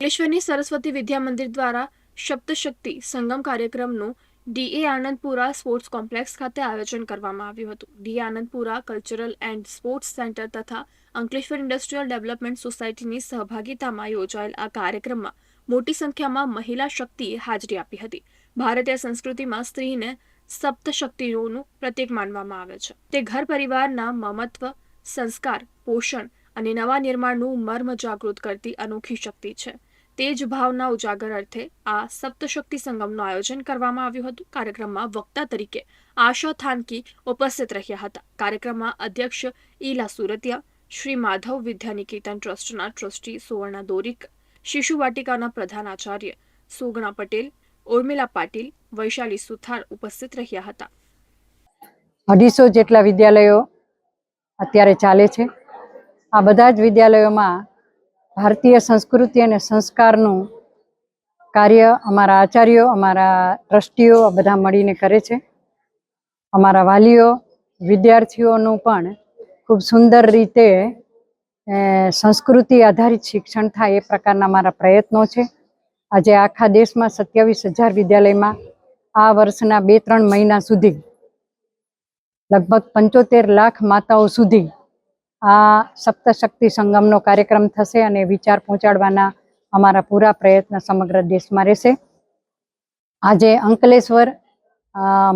અંકલેશ્વરની સરસ્વતી વિદ્યા મંદિર દ્વારા સપ્તશક્તિ સંગમ કાર્યક્રમનું DA Anandpura sports complex ખાતે આયોજન કરવામાં આવ્યું હતું. DA Anandpura cultural and sports centre તથા અંકલેશ્વર ઇન્ડસ્ટ્રીયલ ડેવલપમેન્ટ સોસાયટીની સહભાગિતામાં યોજાયેલ આ કાર્યક્રમમાં મોટી સંખ્યામાં મહિલા શક્તિએ હાજરી આપી હતી. ભારતીય સંસ્કૃતિમાં સ્ત્રીને સપ્તશક્તિઓનું પ્રતીક માનવામાં આવે છે. તે ઘર પરિવારના મમત્વ, સંસ્કાર, પોષણ અને નવા નિર્માણનું મર્મ જાગૃત કરતી અનોખી શક્તિ છે. તે જ ભાવના ઉજાગર અર્થે આ સપ્તશક્તિ સંગમનું આયોજન કરવામાં આવ્યું હતું. કાર્યક્રમમાં વક્તા તરીકે આશા થાનકી ઉપસ્થિત રહ્યા હતા. કાર્યક્રમમાં અધ્યક્ષ ઈલા સુરતિયા, શ્રી માધવ વિદ્યાનિકેતન ટ્રસ્ટના ટ્રસ્ટી સુવર્ણા દોરીક, શિશુ વાટિકાના પ્રધાન આચાર્ય સુગણા પટેલ, ઉર્મિલા પાટીલ, વૈશાલી સુથાર ઉપસ્થિત રહ્યા હતા. 250 જેટલા વિદ્યાલયો અત્યારે ચાલે છે. આ બધા જ વિદ્યાલયોમાં ભારતીય સંસ્કૃતિ અને સંસ્કારનું કાર્ય અમારા આચાર્યો, અમારા ટ્રસ્ટીઓ બધા મળીને કરે છે. અમારા વાલીઓ, વિદ્યાર્થીઓનું પણ ખૂબ સુંદર રીતે સંસ્કૃતિ આધારિત શિક્ષણ થાય એ પ્રકારના અમારા પ્રયત્નો છે. આજે આખા દેશમાં 27,000 વિદ્યાલયમાં આ વર્ષના 2-3 મહિના સુધી લગભગ 75 લાખ માતાઓ સુધી આ સપ્તશક્તિ સંગમનો કાર્યક્રમ થશે અને વિચાર પહોંચાડવાના અમારા પૂરા પ્રયત્ન સમગ્ર દેશમાં રહેશે. આજે અંકલેશ્વર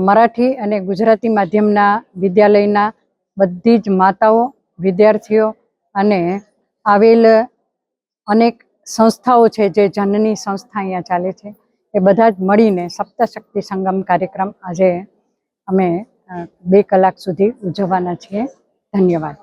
મરાઠી અને ગુજરાતી માધ્યમના વિદ્યાલયના બધી જ માતાઓ, વિદ્યાર્થીઓ અને આવેલ અનેક સંસ્થાઓ છે, જે જનની સંસ્થા અહીંયા ચાલે છે, એ બધા જ મળીને સપ્તશક્તિ સંગમ કાર્યક્રમ આજે અમે 2 કલાક સુધી ઉજવવાના છીએ. ધન્યવાદ.